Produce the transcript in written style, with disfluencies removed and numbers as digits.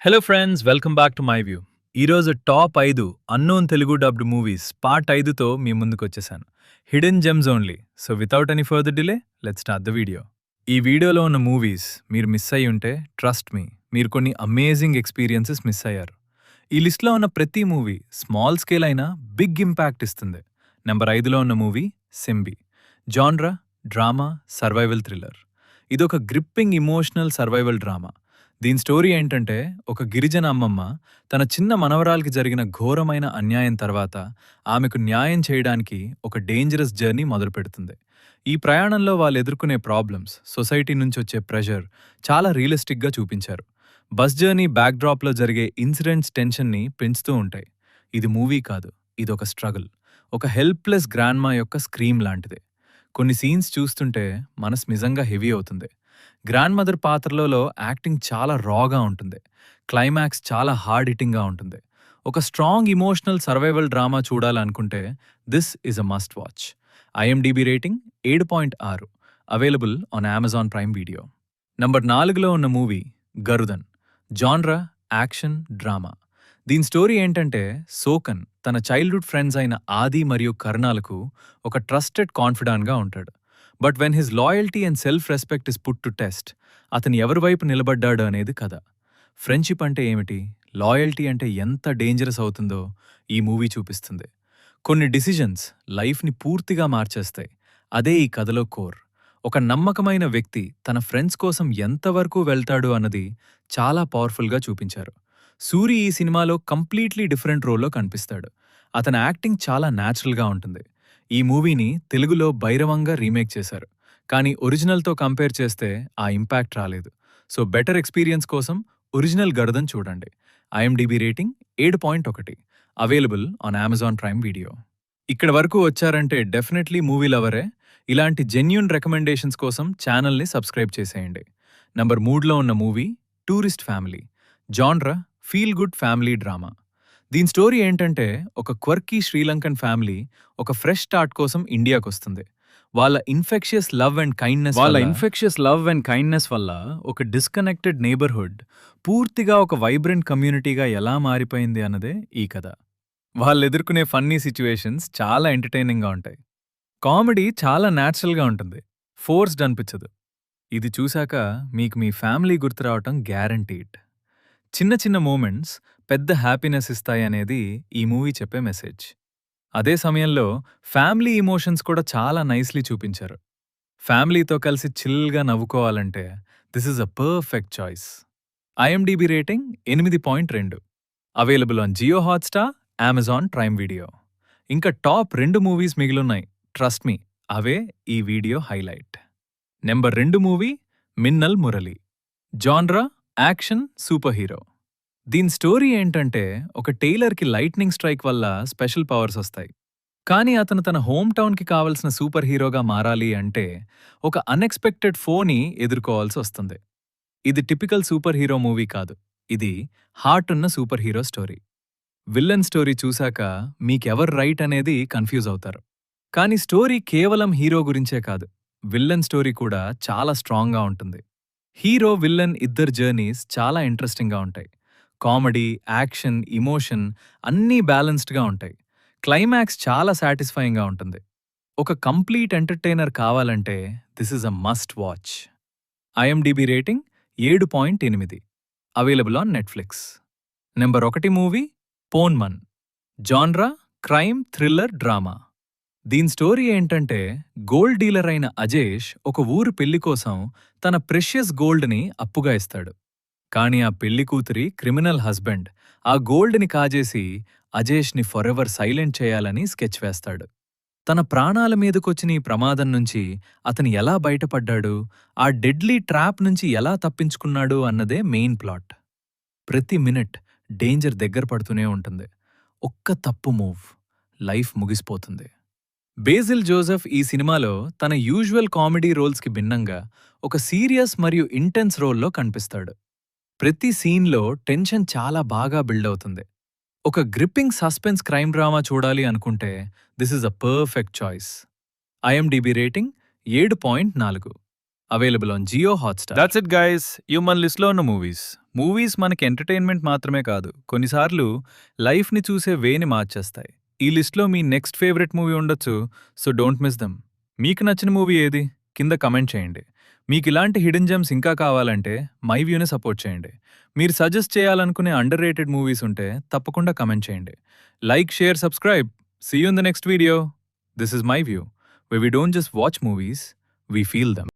Hello friends, welcome back to my view. ఈరోజు top 5 unknown Telugu dubbed movies part 5తో మీ ముందుకు వచ్చేసాను. Hidden gems only. So without any further delay, let's start the video. ఈ వీడియోలో ఉన్న మూవీస్ మీరు మిస్ అయ్యి ఉంటే ట్రస్ట్ మీ, మీరు కొన్ని అమేజింగ్ ఎక్స్పీరియన్సెస్ మిస్ అయ్యారు. ఈ లిస్ట్లో ఉన్న ప్రతి మూవీ స్మాల్ స్కేల్ అయినా బిగ్ ఇంపాక్ట్ ఇస్తుంది. నెంబర్ 5లో ఉన్న మూవీ సింబి. Genre drama, survival thriller. ఇదొక గ్రిప్పింగ్ ఇమోషనల్ సర్వైవల్ డ్రామా. దీని స్టోరీ ఏంటంటే, ఒక గిరిజన అమ్మమ్మ తన చిన్న మనవరాలికి జరిగిన ఘోరమైన అన్యాయం తర్వాత ఆమెకు న్యాయం చేయడానికి ఒక డేంజరస్ జర్నీ మొదలుపెడుతుంది. ఈ ప్రయాణంలో వాళ్ళు ఎదుర్కొనే ప్రాబ్లమ్స్, సొసైటీ నుంచి వచ్చే ప్రెషర్ చాలా రియలిస్టిక్గా చూపించారు. బస్ జర్నీ బ్యాక్డ్రాప్లో జరిగే ఇన్సిడెంట్స్ టెన్షన్ని పెంచుతూ ఉంటాయి. ఇది మూవీ కాదు, ఇదొక స్ట్రగుల్. ఒక హెల్ప్లెస్ గ్రాండ్మా యొక్క స్క్రీమ్ లాంటిదే. కొన్ని సీన్స్ చూస్తుంటే మనసు నిజంగా హెవీ అవుతుంది. గ్రాండ్ మదర్ పాత్రలో యాక్టింగ్ చాలా రాగా ఉంటుంది. క్లైమాక్స్ చాలా హార్డ్ హిట్టింగ్గా ఉంటుంది. ఒక స్ట్రాంగ్ ఇమోషనల్ సర్వైవల్ డ్రామా చూడాలనుకుంటే this is a must watch. IMDb rating 7.6, available on Amazon Prime Video. Number 4లో ఉన్న movie Garudan. Genre action drama. దీని స్టోరీ ఏంటంటే, సోకన్ తన చైల్డ్హుడ్ ఫ్రెండ్స్ అయిన ఆది మరియు కరుణాలకు ఒక ట్రస్టెడ్ కాన్ఫిడాంట్గా ఉంటాడు. But when his loyalty and self respect is put to test, అతను ఎవరి వైపు నిలబడ్డాడు అనేది కథ. ఫ్రెండ్షిప్ అంటే ఏమిటి, లాయల్టీ అంటే ఎంత డేంజరస్ అవుతుందో ఈ మూవీ చూపిస్తుంది. కొన్ని డిసిజన్స్ లైఫ్ని పూర్తిగా మార్చేస్తాయి. అదే ఈ కథలో కోర్. ఒక నమ్మకమైన వ్యక్తి తన ఫ్రెండ్స్ కోసం ఎంతవరకు వెళ్తాడు అన్నది చాలా పవర్ఫుల్గా చూపించారు. సూరి ఈ సినిమాలో కంప్లీట్లీ డిఫరెంట్ రోల్లో కనిపిస్తాడు. అతని యాక్టింగ్ చాలా న్యాచురల్గా ఉంటుంది. ఈ మూవీని తెలుగులో భైరవంగా రీమేక్ చేశారు, కానీ ఒరిజినల్తో కంపేర్ చేస్తే ఆ ఇంపాక్ట్ రాలేదు. సో బెటర్ ఎక్స్పీరియన్స్ కోసం ఒరిజినల్ గరుదన్ చూడండి. IMDb rating 7.1, available on Amazon Prime video. ఇక్కడ వరకు వచ్చారంటే డెఫినెట్లీ మూవీ లవరే. ఇలాంటి జెన్యూన్ రికమెండేషన్స్ కోసం ఛానల్ని సబ్స్క్రైబ్ చేసేయండి. నంబర్ 3లో ఉన్న movie tourist family. Genre feel good family drama. దీని స్టోరీ ఏంటంటే, ఒక క్వర్కీ శ్రీలంకన్ ఫ్యామిలీ ఒక ఫ్రెష్ స్టార్ట్ కోసం ఇండియాకొస్తుంది. వాళ్ళ ఇన్ఫెక్షియస్ లవ్ అండ్ కైండ్నెస్ వల్ల ఒక డిస్కనెక్టెడ్ నేబర్హుడ్ పూర్తిగా ఒక వైబ్రెంట్ కమ్యూనిటీగా ఎలా మారిపోయింది అన్నదే ఈ కథ. వాళ్ళు ఎదుర్కొనే ఫన్నీ సిచ్యువేషన్స్ చాలా ఎంటర్టైనింగ్గా ఉంటాయి. కామెడీ చాలా న్యాచురల్గా ఉంటుంది, ఫోర్స్డ్ అనిపించదు. ఇది చూశాక మీకు మీ ఫ్యామిలీ గుర్తు రావటం గ్యారంటీడ్. చిన్న చిన్న మూమెంట్స్ పెద్ద హ్యాపీనెస్ ఇస్తాయనేది ఈ మూవీ చెప్పే మెసేజ్. అదే సమయంలో ఫ్యామిలీ ఇమోషన్స్ కూడా చాలా నైస్లీ చూపించారు. ఫ్యామిలీతో కలిసి చిల్గా నవ్వుకోవాలంటే this is a perfect choice. IMDb rating 8.2, available on Jio Hotstar, Amazon Prime Video. ఇంకా టాప్ 2 మూవీస్ మిగిలున్నాయి, ట్రస్ట్ మీ, అవే ఈ video highlight. Number 2 movie Minnal Murali. Genre action super hero. దీని స్టోరీ ఏంటంటే, ఒక టైలర్కి లైట్నింగ్ స్ట్రైక్ వల్ల స్పెషల్ పవర్స్ వస్తాయి. కానీ అతను తన హోమ్ టౌన్కి కావలసిన సూపర్ హీరోగా మారాలి అంటే ఒక అన్ఎక్స్పెక్టెడ్ ఫోని ఎదుర్కోవాల్సి వస్తుంది. ఇది టిపికల్ సూపర్ హీరో మూవీ కాదు, ఇది హార్ట్ ఉన్న super hero story. Villain story చూశాక మీకెవర్ రైట్ అనేది కన్ఫ్యూజ్ అవుతారు. కానీ స్టోరీ కేవలం హీరో గురించే కాదు, విల్లన్ స్టోరీ కూడా చాలా స్ట్రాంగ్గా ఉంటుంది. హీరో విల్లన్ ఇద్దరు జర్నీస్ చాలా ఇంట్రెస్టింగ్గా ఉంటాయి. కామెడీ, యాక్షన్, ఇమోషన్ అన్నీ బ్యాలెన్స్డ్గా ఉంటాయి. క్లైమాక్స్ చాలా సాటిస్ఫైయింగ్గా ఉంటుంది. ఒక కంప్లీట్ ఎంటర్టైనర్ కావాలంటే this is a must watch. IMDb rating 7.8, available on Netflix. Number 1 movie Ponman. Genre crime thriller drama. దీని స్టోరీ ఏంటంటే, గోల్డ్ డీలర్ అయిన అజేష్ ఒక ఊరు పెళ్లి కోసం తన ప్రెషియస్ గోల్డ్ని అప్పుగా ఇస్తాడు. కానీ ఆ పెళ్లి కూతురి క్రిమినల్ హస్బెండ్ ఆ గోల్డ్ని కాజేసి అజేష్ని ఫరెవర్ సైలెంట్ చేయాలని స్కెచ్ వేస్తాడు. తన ప్రాణాల మీదకొచ్చిన ఈ ప్రమాదం నుంచి అతను ఎలా బయటపడ్డాడు, ఆ డెడ్లీ ట్రాప్ నుంచి ఎలా తప్పించుకున్నాడు అన్నదే మెయిన్ ప్లాట్. ప్రతి మినిట్ డేంజర్ దగ్గర పడుతూనే ఉంటుంది. ఒక్క తప్పు మూవ్, లైఫ్ ముగిసిపోతుంది. బేసిల్ జోసెఫ్ ఈ సినిమాలో తన యూజువల్ కామెడీ రోల్స్కి భిన్నంగా ఒక సీరియస్ మరియు ఇంటెన్స్ రోల్లో కనిపిస్తాడు. ప్రతి సీన్లో టెన్షన్ చాలా బాగా బిల్డ్ అవుతుంది. ఒక గ్రిప్పింగ్ సస్పెన్స్ క్రైమ్ డ్రామా చూడాలి అనుకుంటే this is a perfect choice. IMDb rating 7.4, available on Jio Hotstar. That's it guys. ఇవి మన లిస్ట్‌లో ఉన్న మూవీస్. మూవీస్ మనకి ఎంటర్‌టైన్‌మెంట్ మాత్రమే కాదు, కొన్నిసార్లు లైఫ్‌ని చూసే వేని మార్చేస్తాయి. ఈ లిస్ట్‌లో మీ నెక్స్ట్ ఫేవరెట్ మూవీ ఉండొచ్చు, సో డోంట్ మిస్ దెమ్. మీకు నచ్చిన మూవీ ఏది? కింద కమెంట్ చేయండి. మీకిలాంటి హిడెన్ జెమ్స్ ఇంకా కావాలంటే మై వ్యూని సపోర్ట్ చేయండి. మీరు సజెస్ట్ చేయాలనుకునే అండర్ రేటెడ్ మూవీస్ ఉంటే తప్పకుండా కమెంట్ చేయండి. Like, share, subscribe. See you in the next video. This is my view, where we don't just watch movies, we feel them.